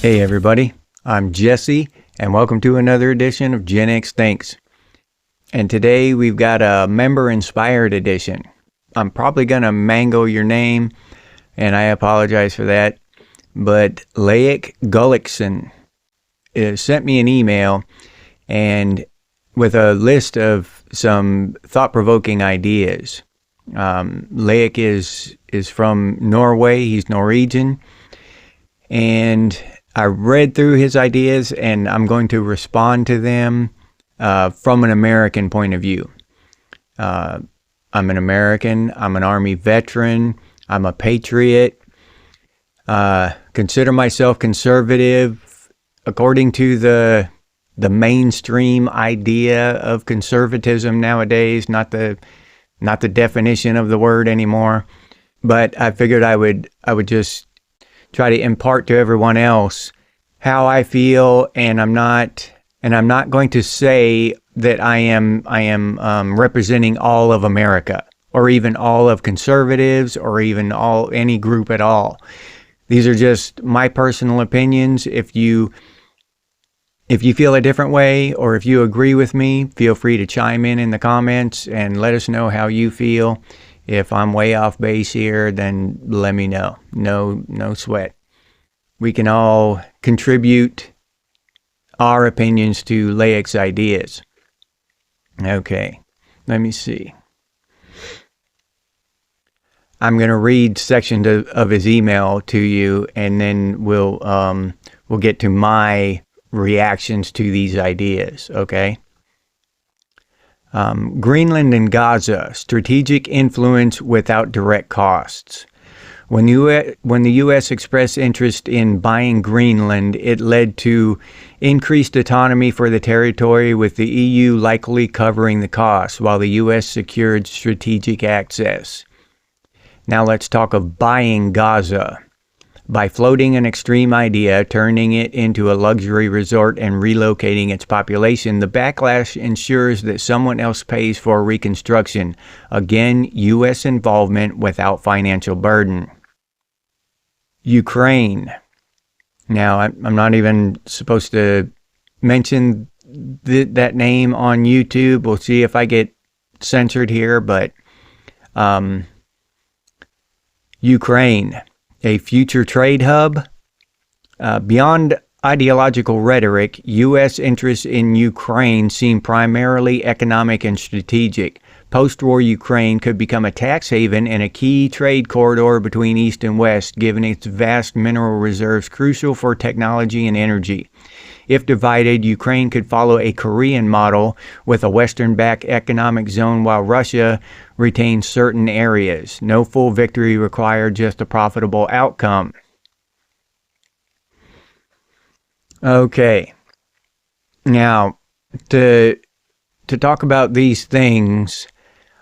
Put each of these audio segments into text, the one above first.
Hey everybody, I'm Jesse, and welcome to another edition of Gen X Thinks. And today we've got a member-inspired edition. I'm probably going to mangle your name, and I apologize for that, but Laik Gullikson sent me an email and with a list of some thought-provoking ideas. Laik is from Norway, he's Norwegian, and I read through his ideas, and I'm going to respond to them from an American point of view. I'm an American. I'm an Army veteran. I'm a patriot. Consider myself conservative according to the mainstream idea of conservatism nowadays, not the definition of the word anymore. But I figured I would just try to impart to everyone else how I feel, and I'm not going to say that I am representing all of America, or even all of conservatives, or even any group at all. These are just my personal opinions. If you feel a different way, or if you agree with me, feel free to chime in the comments and let us know how you feel. If I'm way off base here, then let me know. No sweat. We can all contribute our opinions to Laik's ideas. Okay, let me see. I'm going to read sections of his email to you, and then we'll get to my reactions to these ideas, okay? Greenland and Gaza, strategic influence without direct costs. When the U.S. expressed interest in buying Greenland, it led to increased autonomy for the territory, with the EU likely covering the costs, while the U.S. secured strategic access. Now let's talk of buying Gaza. By floating an extreme idea, turning it into a luxury resort, and relocating its population, the backlash ensures that someone else pays for reconstruction. Again, U.S. involvement without financial burden. Ukraine. Now, I'm not even supposed to mention that name on YouTube. We'll see if I get censored here, but Ukraine. A future trade hub. Beyond ideological rhetoric, U.S. interests in Ukraine seem primarily economic and strategic. Post-war Ukraine could become a tax haven and a key trade corridor between East and West, given its vast mineral reserves crucial for technology and energy. If divided, Ukraine could follow a Korean model with a Western-backed economic zone, while Russia retains certain areas. No full victory required, just a profitable outcome. Okay. Now, to talk about these things,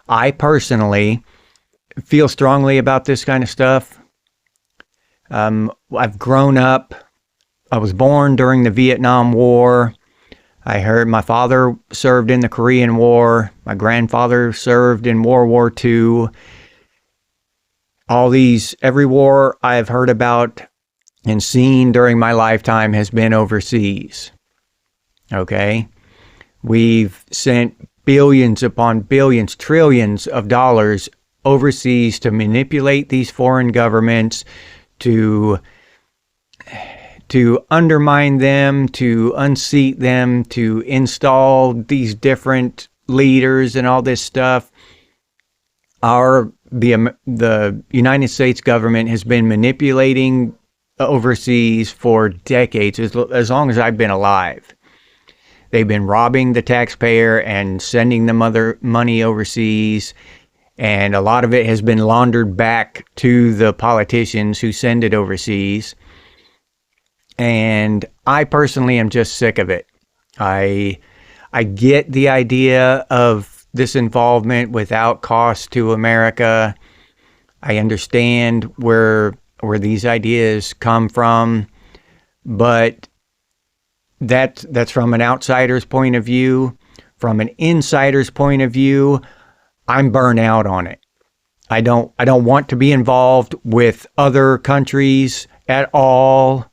I personally feel strongly about this kind of stuff. I've grown up. I was born during the Vietnam War. I heard my father served in the Korean War. My grandfather served in World War II. Every war I've heard about and seen during my lifetime has been overseas. Okay? We've sent billions upon billions, trillions of dollars overseas to manipulate these foreign governments, to undermine them, to unseat them, to install these different leaders and all this stuff. The United States government has been manipulating overseas for decades, as long as I've been alive. They've been robbing the taxpayer and sending them other money overseas, and a lot of it has been laundered back to the politicians who send it overseas. And I personally am just sick of it. I get the idea of this involvement without cost to America. I understand where these ideas come from, but that's from an outsider's point of view. From an insider's point of view, I'm burnt out on it. I don't want to be involved with other countries at all.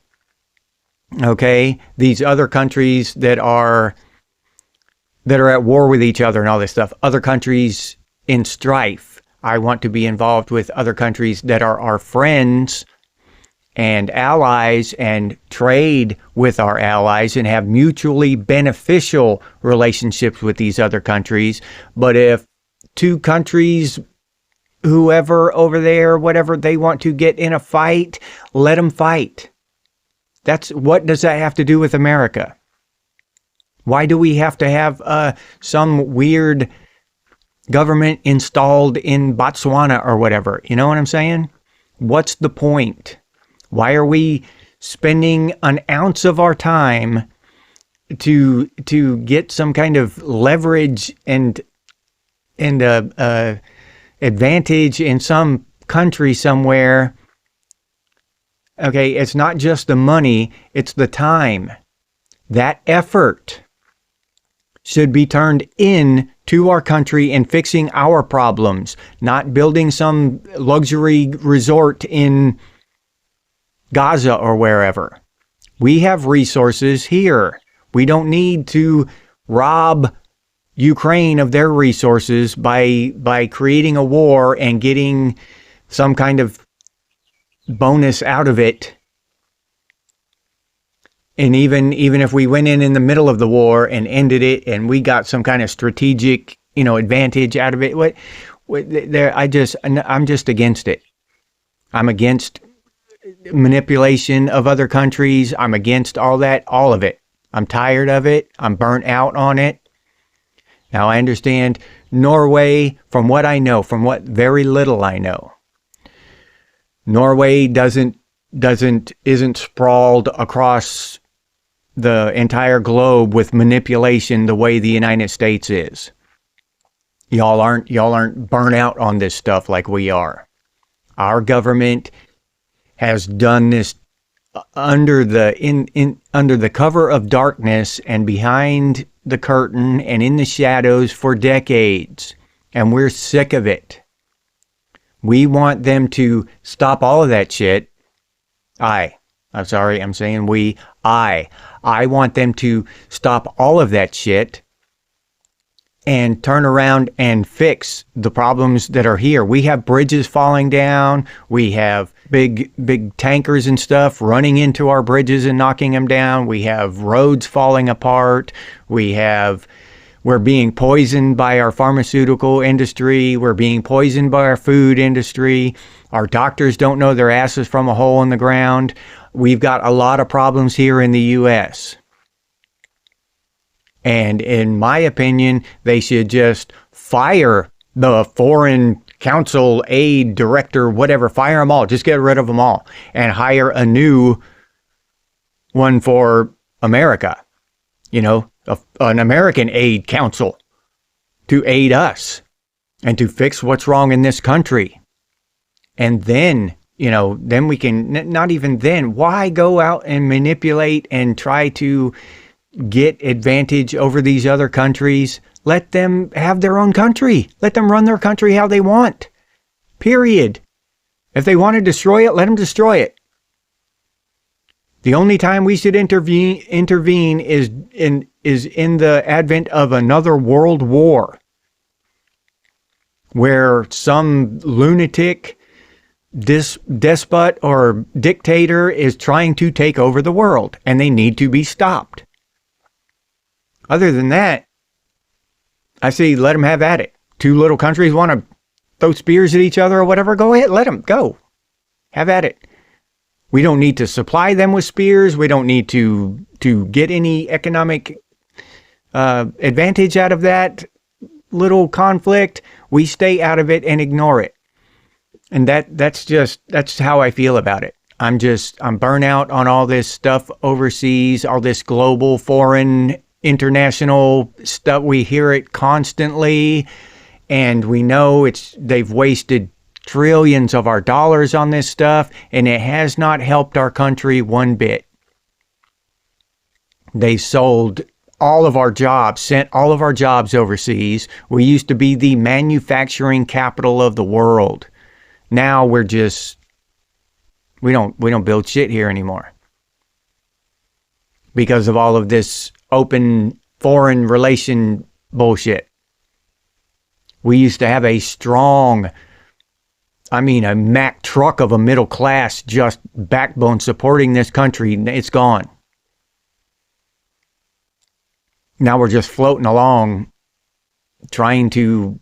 Okay, these other countries that are at war with each other and all this stuff, other countries in strife. I want to be involved with other countries that are our friends and allies, and trade with our allies and have mutually beneficial relationships with these other countries. But if two countries, whoever over there, whatever, they want to get in a fight, let them fight. What does that have to do with America? Why do we have to have some weird government installed in Botswana or whatever? You know what I'm saying? What's the point? Why are we spending an ounce of our time to get some kind of leverage and advantage in some country somewhere? Okay, it's not just the money, it's the time. That effort should be turned in to our country and fixing our problems, not building some luxury resort in Gaza or wherever. We have resources here. We don't need to rob Ukraine of their resources by creating a war and getting some kind of bonus out of it. And even if we went in the middle of the war and ended it and we got some kind of strategic, advantage out of it, I'm just against it. I'm against manipulation of other countries. I'm against all that, all of it. I'm tired of it. I'm burnt out on it. Now I understand Norway, from what I know, from what very little I know, Norway isn't sprawled across the entire globe with manipulation the way the United States is. Y'all aren't burnt out on this stuff like we are. Our government has done this under the cover of darkness and behind the curtain and in the shadows for decades, and we're sick of it. We want them to stop all of that shit. I want them to stop all of that shit and turn around and fix the problems that are here. We have bridges falling down. We have big tankers and stuff running into our bridges and knocking them down. We have roads falling apart. We're being poisoned by our pharmaceutical industry. We're being poisoned by our food industry. Our doctors don't know their asses from a hole in the ground. We've got a lot of problems here in the U.S. And in my opinion, they should just fire the foreign council aid director, whatever, fire them all. Just get rid of them all and hire a new one for America. An American aid council to aid us and to fix what's wrong in this country. And then, then we can, not even then, why go out and manipulate and try to get advantage over these other countries? Let them have their own country. Let them run their country how they want. Period. If they want to destroy it, let them destroy it. The only time we should intervene is in the advent of another world war, where some lunatic despot or dictator is trying to take over the world, and they need to be stopped. Other than that, I say let them have at it. Two little countries want to throw spears at each other or whatever, go ahead, let them go. Have at it. We don't need to supply them with spears. We don't need to get any economic advantage out of that little conflict. We stay out of it and ignore it. And that's how I feel about it. I'm burnt out on all this stuff overseas, all this global, foreign, international stuff. We hear it constantly, and we know they've wasted trillions of our dollars on this stuff, and it has not helped our country one bit. They sold all of our jobs, sent all of our jobs overseas. We used to be the manufacturing capital of the world. Now we don't build shit here anymore. because of all of this open foreign relation bullshit. We used to have a strong, a Mack truck of a middle class just backbone supporting this country. It's gone. Now we're just floating along, trying to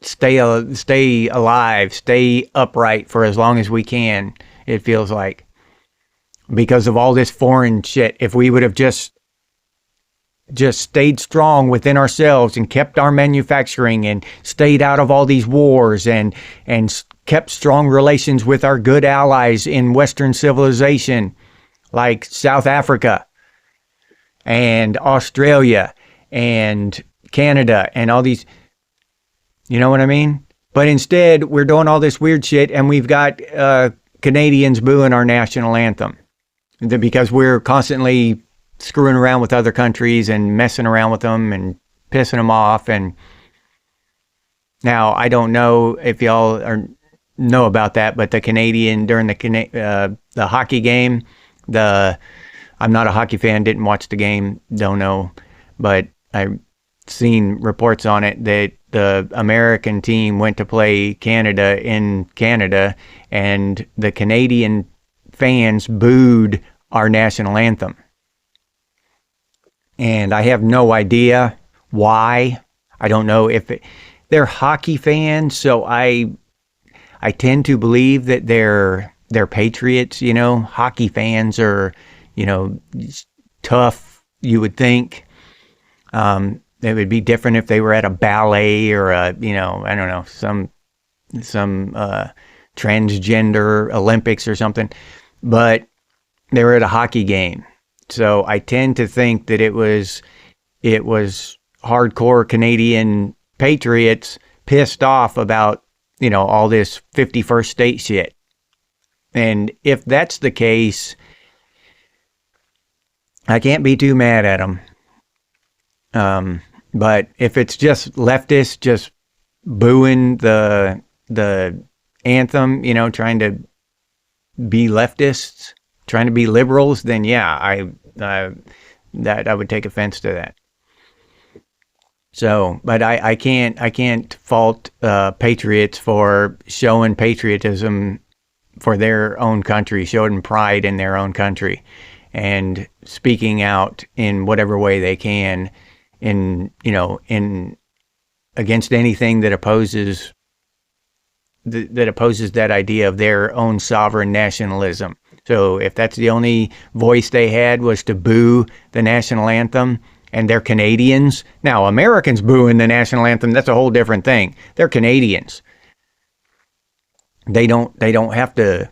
stay alive, stay upright for as long as we can, it feels like. Because of all this foreign shit. If we would have just stayed strong within ourselves and kept our manufacturing and stayed out of all these wars and kept strong relations with our good allies in Western civilization, like South Africa and Australia and Canada and all these, you know what I mean? But instead, we're doing all this weird shit, and we've got Canadians booing our national anthem because we're constantly screwing around with other countries and messing around with them and pissing them off. And now, I don't know if y'all know about that, but the Canadian, during the hockey game, I'm not a hockey fan, didn't watch the game, don't know, but I've seen reports on it that the American team went to play Canada in Canada, and the Canadian fans booed our national anthem. And I have no idea why. I don't know if they're hockey fans, so I tend to believe that they're patriots, hockey fans are, tough, you would think. It would be different if they were at a ballet or I don't know, some transgender Olympics or something, but they were at a hockey game. So I tend to think that it was hardcore Canadian patriots pissed off about, all this 51st state shit. And if that's the case, I can't be too mad at them. But if it's just leftists just booing the anthem, trying to be leftists, trying to be liberals, then yeah, I would take offense to that. So, but I can't fault patriots for showing patriotism for their own country, showing pride in their own country, and speaking out in whatever way they can in against anything that opposes that idea of their own sovereign nationalism. So if that's the only voice they had was to boo the national anthem, and they're Canadians. Now, Americans booing the national anthem, that's a whole different thing. They're Canadians. They don't have to,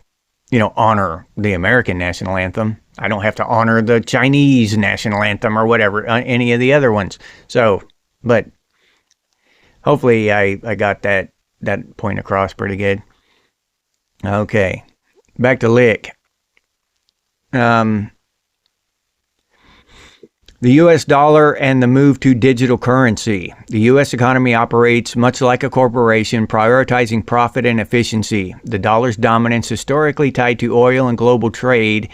honor the American national anthem. I don't have to honor the Chinese national anthem or whatever, any of the other ones. So, but hopefully I got that point across pretty good. Okay, back to Lick. The U.S. dollar and the move to digital currency. The U.S. economy operates much like a corporation, prioritizing profit and efficiency. The dollar's dominance, historically tied to oil and global trade,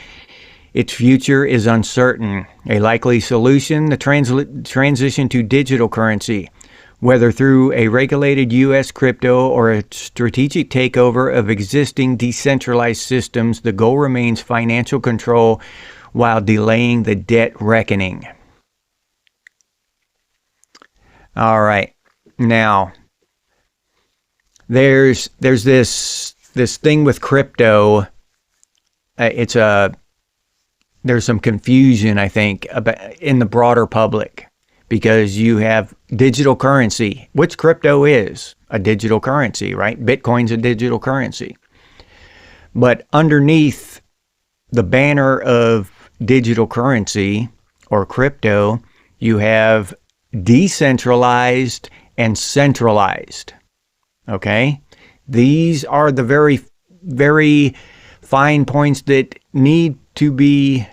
its future is uncertain. A likely solution, the transition to digital currency. Whether through a regulated U.S. crypto or a strategic takeover of existing decentralized systems, the goal remains financial control while delaying the debt reckoning. All right. Now, there's this thing with crypto. There's some confusion, I think, about in the broader public, because you have digital currency, which crypto is a digital currency, right? Bitcoin's a digital currency. But underneath the banner of digital currency or crypto, you have decentralized and centralized. Okay? These are the very, very fine points that need to be,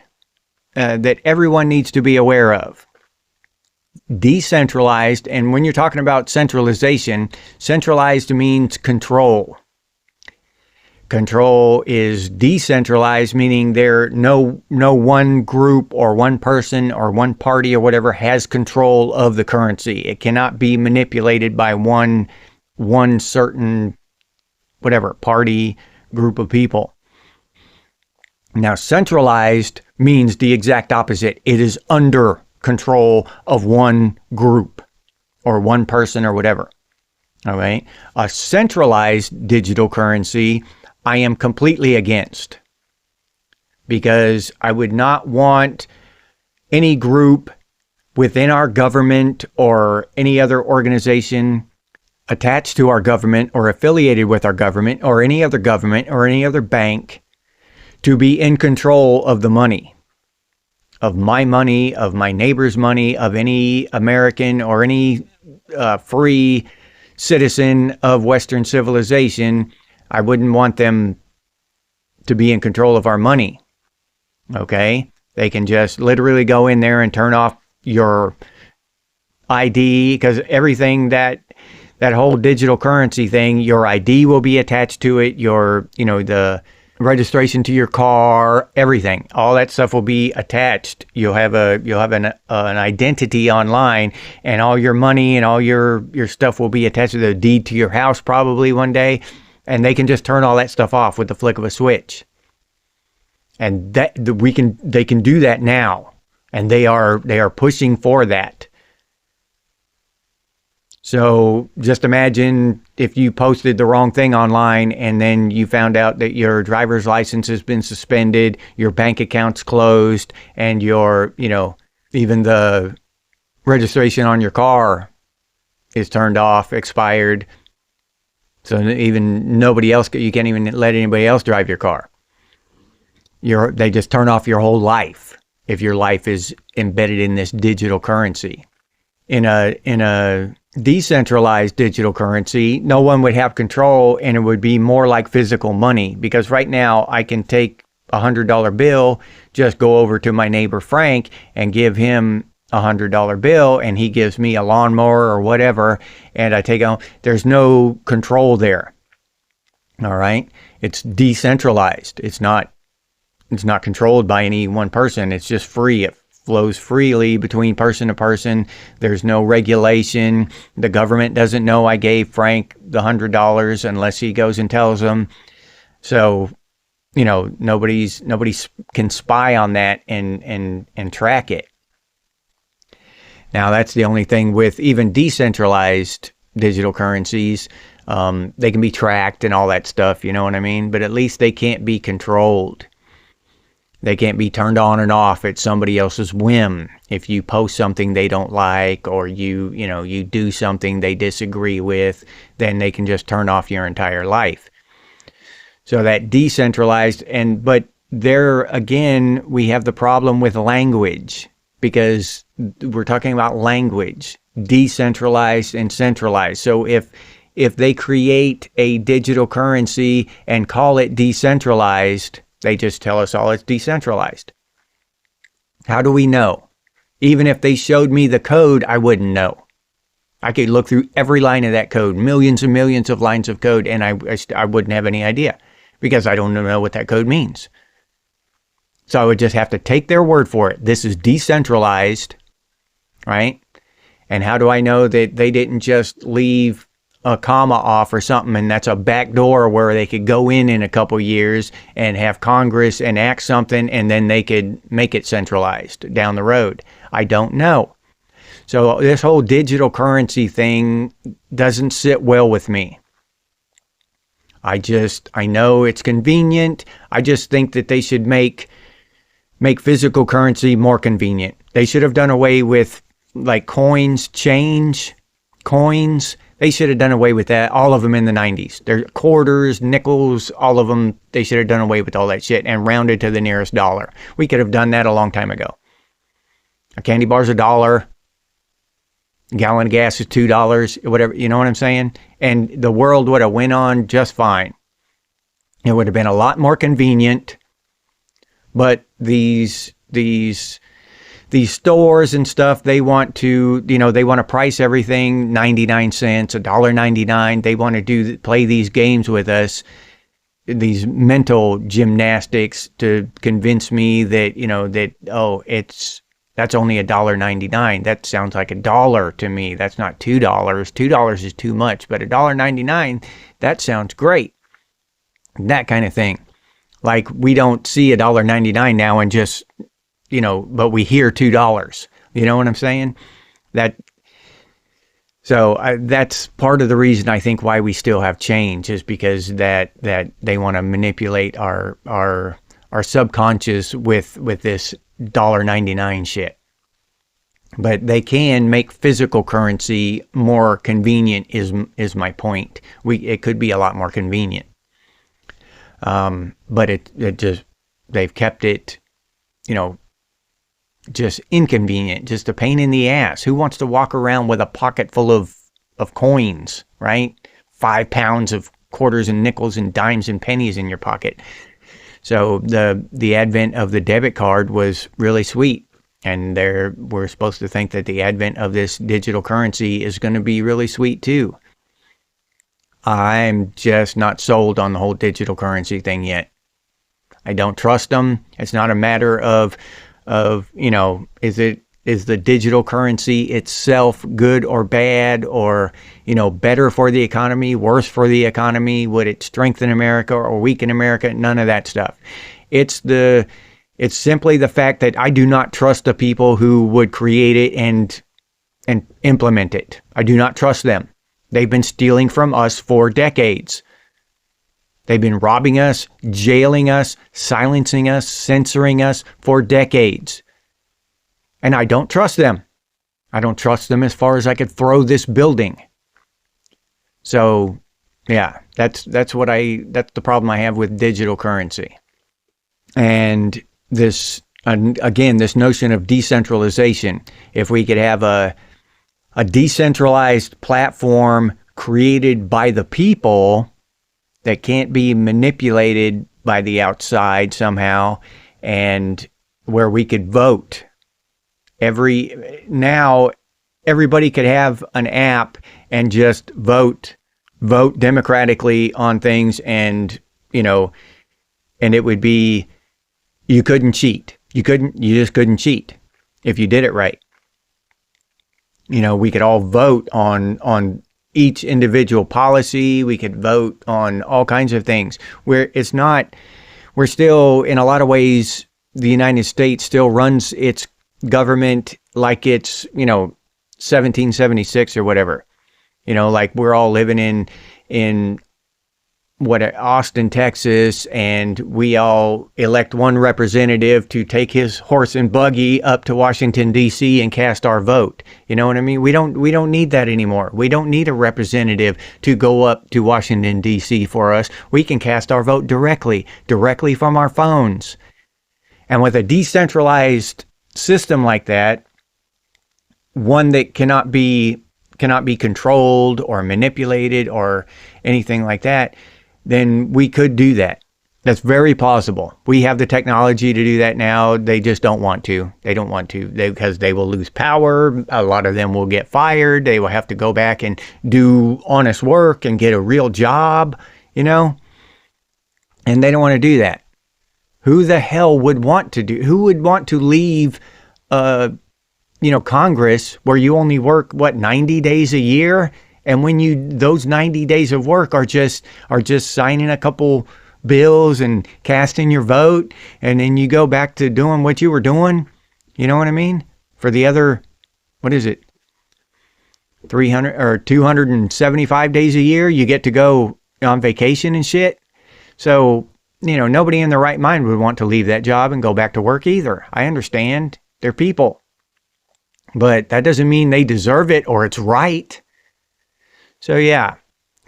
that everyone needs to be aware of. Decentralized, and when you're talking about centralization, centralized means control. Control is decentralized, meaning there no one group or one person or one party or whatever has control of the currency. It cannot be manipulated by one certain whatever party, group of people. Now, centralized means the exact opposite. It is under control of one group or one person or whatever. All right. A centralized digital currency, I am completely against, because I would not want any group within our government or any other organization attached to our government or affiliated with our government or any other bank to be in control of the money, of my neighbor's money, of any American or any free citizen of Western civilization. I wouldn't want them to be in control of our money. Okay? They can just literally go in there and turn off your ID, because everything that whole digital currency thing, your ID will be attached to it, the registration to your car, everything, all that stuff will be attached. You'll have an identity online, and all your money and all your stuff will be attached to the deed to your house probably one day, and they can just turn all that stuff off with the flick of a switch. And they can do that now, and they are pushing for that. So just imagine if you posted the wrong thing online and then you found out that your driver's license has been suspended, your bank account's closed, and even the registration on your car is turned off, expired. So even nobody else, you can't even let anybody else drive your car. They just turn off your whole life if your life is embedded in this digital currency. In a decentralized digital currency, no one would have control, and it would be more like physical money, because right now I can take $100 bill, just go over to my neighbor Frank and give him $100 bill, and he gives me a lawnmower or whatever, and I take on. There's no control there. All right, it's decentralized. It's not controlled by any one person. It's just free. It flows freely between person to person. There's no regulation. The government doesn't know I gave Frank the $100 unless he goes and tells them. So, nobody can spy on that and track it. Now, that's the only thing with even decentralized digital currencies. They can be tracked and all that stuff, you know what I mean? But at least they can't be controlled. They can't be turned on and off at somebody else's whim. If you post something they don't like, or you do something they disagree with, then they can just turn off your entire life. So that decentralized, but there again, we have the problem with language, because we're talking about language, decentralized and centralized. So if they create a digital currency and call it decentralized, they just tell us all it's decentralized. How do we know? Even if they showed me the code, I wouldn't know. I could look through every line of that code, millions and millions of lines of code, and I wouldn't have any idea, because I don't know what that code means. So I would just have to take their word for it. This is decentralized, right? And how do I know that they didn't just leave a comma off or something, and that's a back door where they could go in a couple years and have Congress enact something, and then they could make it centralized down the road? I don't know. So this whole digital currency thing doesn't sit well with me. I know it's convenient. I just think that they should make physical currency more convenient. They should have done away with like coins. They should have done away with that, all of them in the 90s. They're quarters, nickels, all of them. They should have done away with all that shit and rounded to the nearest dollar. We could have done that a long time ago. A candy bar's $1. A gallon of gas is $2, whatever, you know what I'm saying? And the world would have went on just fine. It would have been a lot more convenient. But these stores and stuff, they want to price everything 99 cents, $1.99. They want to play these games with us. these mental gymnastics to convince me that, that, oh, that's only $1.99. That sounds like $1 to me. That's not $2. $2 is too much, but $1.99, that sounds great. That kind of thing. Like, we don't see $1.99 now and just, but we hear $2. You know what I'm saying? That's part of the reason I think why we still have change, is because that they want to manipulate our subconscious with this $1.99 shit. But they can make physical currency more convenient, is my point. It could be a lot more convenient. But it just, they've kept it, just inconvenient, just a pain in the ass. Who wants to walk around with a pocket full of coins, right? 5 pounds of quarters and nickels and dimes and pennies in your pocket. So the advent of the debit card was really sweet. And we're supposed to think that the advent of this digital currency is going to be really sweet too. I'm just not sold on the whole digital currency thing yet. I don't trust them. It's not a matter of is the digital currency itself good or bad, or, better for the economy, worse for the economy? Would it strengthen America or weaken America? None of that stuff. It's simply the fact that I do not trust the people who would create it and implement it. I do not trust them. They've been stealing from us for decades. They've been robbing us, jailing us, silencing us, censoring us for decades. And I don't trust them. I don't trust them as far as I could throw this building. So, yeah, that's the problem I have with digital currency. And this notion of decentralization. If we could have a decentralized platform created by the people that can't be manipulated by the outside somehow, and where we could vote. Now everybody could have an app and just vote democratically on things, and and it would be, you couldn't cheat. You just couldn't cheat if you did it right. We could all vote on each individual policy. We could vote on all kinds of things. We're still, in a lot of ways, the United States still runs its government like it's, 1776 or whatever. Like we're all living in Austin, Texas, and we all elect one representative to take his horse and buggy up to Washington, D.C. and cast our vote. You know what I mean? We don't need that anymore. We don't need a representative to go up to Washington, D.C. for us. We can cast our vote directly from our phones. And with a decentralized system like that, one that cannot be controlled or manipulated or anything like that, then we could do that. That's very possible. We have the technology to do that now. They just don't want to. They don't want to because they will lose power. A lot of them will get fired. They will have to go back and do honest work and get a real job, and they don't want to do that. Who the hell would want to who would want to leave, Congress, where you only work, 90 days a year? And when those 90 days of work are just signing a couple bills and casting your vote, and then you go back to doing what you were doing, you know what I mean? For the other, 300 or 275 days a year, you get to go on vacation and shit. So, nobody in their right mind would want to leave that job and go back to work either. I understand. They're people. But that doesn't mean they deserve it or it's right. So yeah,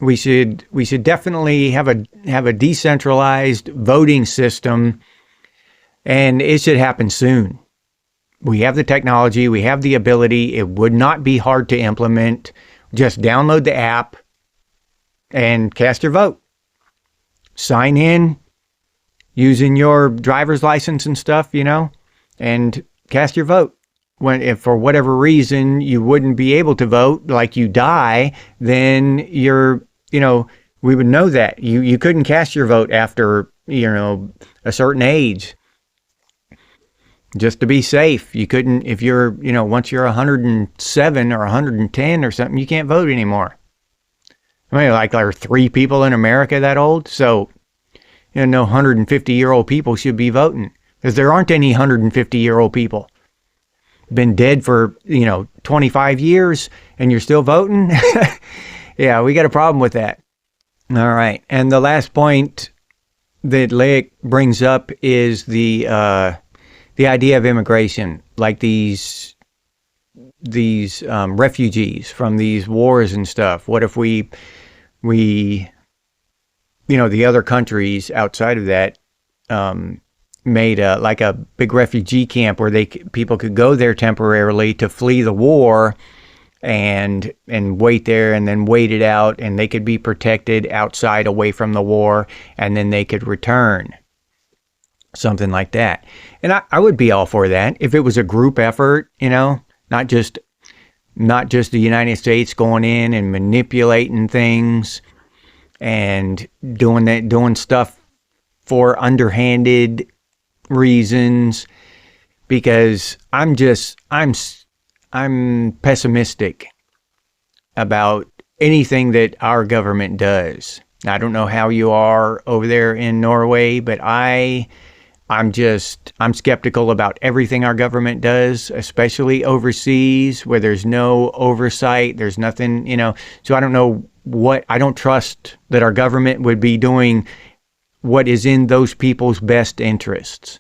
we should definitely have a decentralized voting system, and it should happen soon. We have the technology, we have the ability. It would not be hard to implement. Just download the app and cast your vote. Sign in using your driver's license and stuff, and cast your vote. If for whatever reason you wouldn't be able to vote, like you die, then you're, We would know that. You couldn't cast your vote after, a certain age. Just to be safe. You couldn't, if you're, once you're 107 or 110 or something, you can't vote anymore. I mean, like there are 3 people in America that old, so no 150-year-old people should be voting, because there aren't any 150-year-old people. Been dead for 25 years and you're still voting. Yeah, we got a problem with that. All right, and the last point that Leik brings up is the idea of immigration, like these refugees from these wars and stuff. What if we the other countries outside of that made like a big refugee camp where people could go there temporarily to flee the war and wait there, and then wait it out, and they could be protected outside away from the war, and then they could return. Something like that. And I would be all for that if it was a group effort, not just the United States going in and manipulating things and doing stuff for underhanded reasons, because I'm pessimistic about anything that our government does. I don't know how you are over there in Norway, but I'm skeptical about everything our government does, especially overseas where there's no oversight. There's nothing, so I don't know I don't trust that our government would be doing what is in those people's best interests.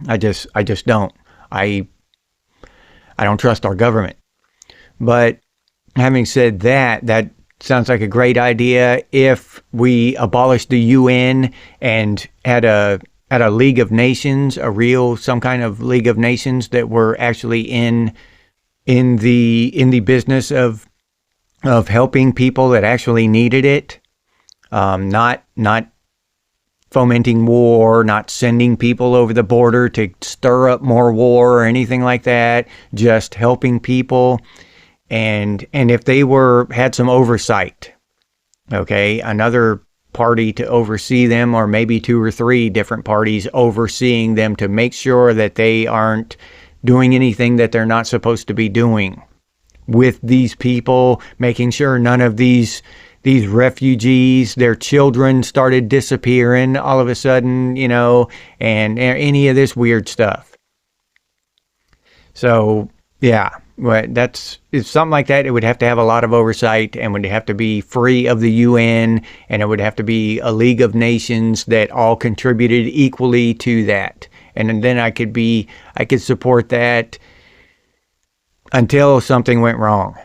I just don't. I don't trust our government. But having said that, that sounds like a great idea if we abolished the UN and had a League of Nations, some kind of League of Nations that were actually in the business of helping people that actually needed it, not fomenting war, not sending people over the border to stir up more war or anything like that, just helping people. And if they had some oversight, okay, another party to oversee them, or maybe 2 or 3 different parties overseeing them to make sure that they aren't doing anything that they're not supposed to be doing with these people, making sure none of these refugees, their children started disappearing all of a sudden, and any of this weird stuff. So, yeah, if something like that, it would have to have a lot of oversight and would have to be free of the UN, and it would have to be a League of Nations that all contributed equally to that. And then I could support that until something went wrong.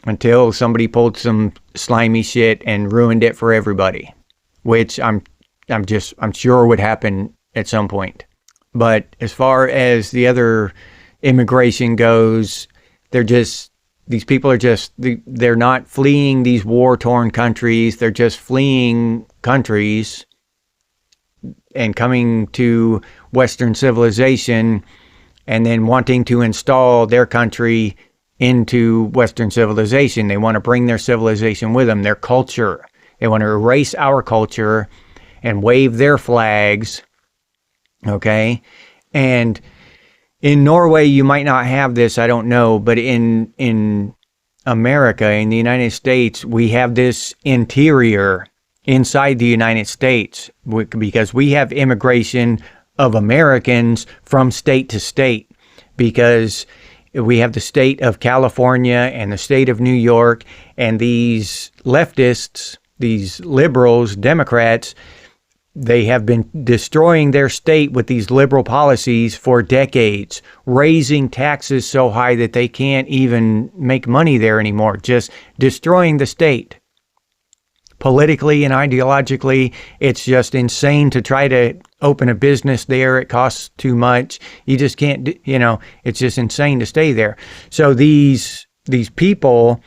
Until somebody pulled some slimy shit and ruined it for everybody, which I'm sure would happen at some point. But as far as the other immigration goes, these people are they're not fleeing these war-torn countries. They're just fleeing countries and coming to Western civilization and then wanting to install their country into Western civilization. They want to bring their civilization with them, their culture. They want to erase our culture and wave their flags, okay? And in Norway, you might not have this, I don't know, but in America, in the United States, we have this interior inside the United States because we have immigration of Americans from state to state, because we have the state of California and the state of New York, and these leftists, these liberals, Democrats, they have been destroying their state with these liberal policies for decades, raising taxes so high that they can't even make money there anymore, just destroying the state. Politically and ideologically, it's just insane to try to open a business there. It costs too much. You just can't, it's just insane to stay there. So these people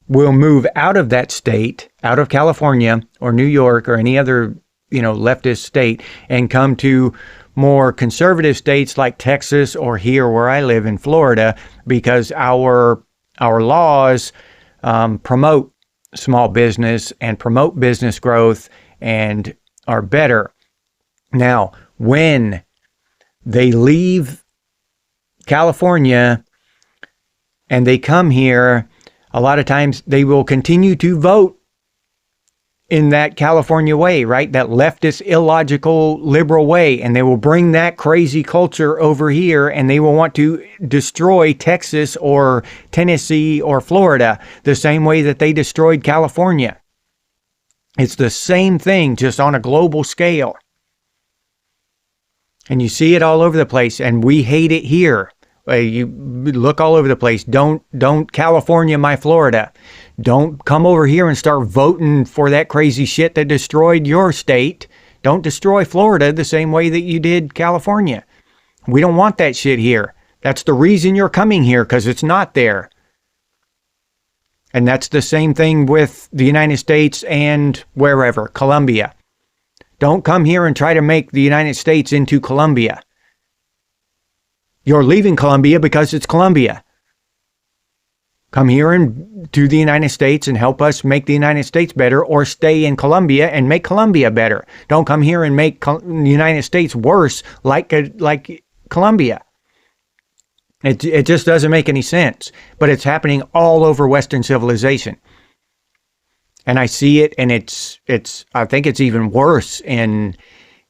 will move out of that state, out of California or New York or any other, leftist state, and come to more conservative states like Texas or here where I live in Florida, because our laws promote small business and promote business growth and are better. Now, when they leave California and they come here, a lot of times they will continue to vote in that California way, right? That leftist, illogical, liberal way. And they will bring that crazy culture over here, and they will want to destroy Texas or Tennessee or Florida the same way that they destroyed California. It's the same thing, just on a global scale. And you see it all over the place, and we hate it here. You look all over the place. Don't California my Florida. Don't come over here and start voting for that crazy shit that destroyed your state. Don't destroy Florida the same way that you did California. We don't want that shit here. That's the reason you're coming here, because it's not there. And that's the same thing with the United States and wherever, Colombia. Don't come here and try to make the United States into Colombia. You're leaving Colombia because it's Colombia. Come here and to the United States and help us make the United States better, or stay in Colombia and make Colombia better. Don't come here and make the United States worse like Colombia. It just doesn't make any sense. But it's happening all over Western civilization. And I see it, and I think it's even worse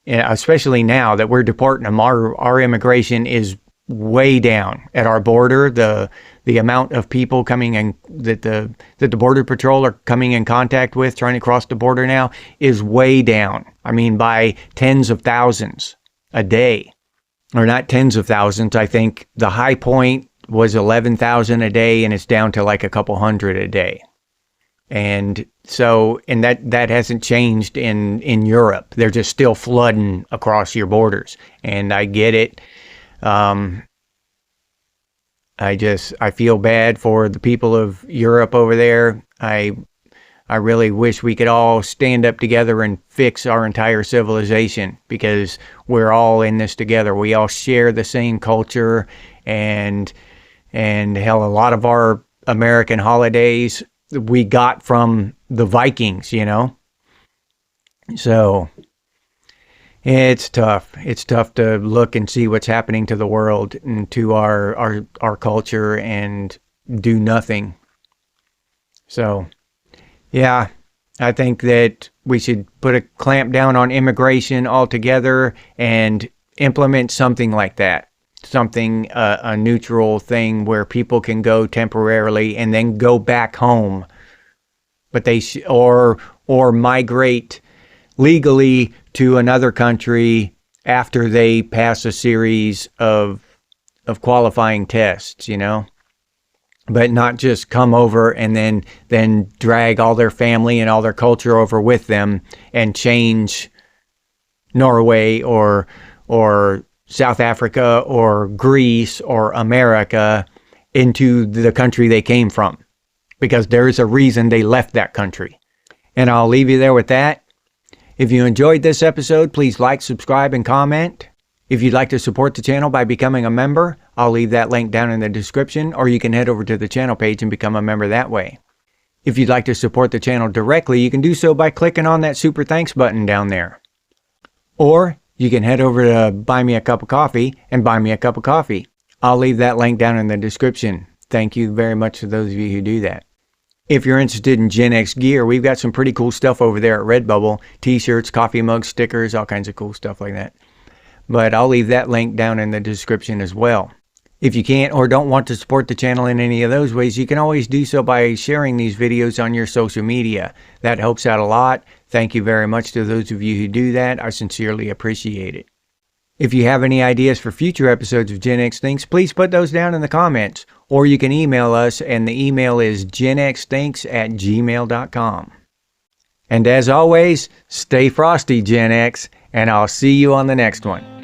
especially now that we're deporting them. Our immigration is way down at our border. The amount of people coming in that the Border Patrol are coming in contact with, trying to cross the border now, is way down. I mean, by tens of thousands a day. Or not tens of thousands. I think the high point was 11,000 a day, and it's down to like a couple hundred a day. And so, and that hasn't changed in Europe. They're just still flooding across your borders. And I get it. I feel bad for the people of Europe over there. I really wish we could all stand up together and fix our entire civilization, because we're all in this together. We all share the same culture, and hell, a lot of our American holidays we got from the Vikings, you know? So it's tough. It's tough to look and see what's happening to the world and to our culture and do nothing. So, yeah, I think that we should put a clamp down on immigration altogether and implement something like that. Something, a neutral thing where people can go temporarily and then go back home. But they or migrate legally to another country after they pass a series of qualifying tests, you know? But not just come over and then drag all their family and all their culture over with them and change Norway or South Africa or Greece or America into the country they came from, because there's a reason they left that country. And I'll leave you there with that. If you enjoyed this episode, please like, subscribe, and comment. If you'd like to support the channel by becoming a member, I'll leave that link down in the description, or you can head over to the channel page and become a member that way. If you'd like to support the channel directly, you can do so by clicking on that super thanks button down there. Or you can head over to Buy Me a Cup of Coffee and buy me a cup of coffee. I'll leave that link down in the description. Thank you very much to those of you who do that. If you're interested in Gen X gear, we've got some pretty cool stuff over there at Redbubble. T-shirts, coffee mugs, stickers, all kinds of cool stuff like that. But I'll leave that link down in the description as well. If you can't or don't want to support the channel in any of those ways, you can always do so by sharing these videos on your social media. That helps out a lot. Thank you very much to those of you who do that. I sincerely appreciate it. If you have any ideas for future episodes of Gen X Thinks, please put those down in the comments. Or you can email us, and the email is genxthinks@gmail.com. And as always, stay frosty, Gen X, and I'll see you on the next one.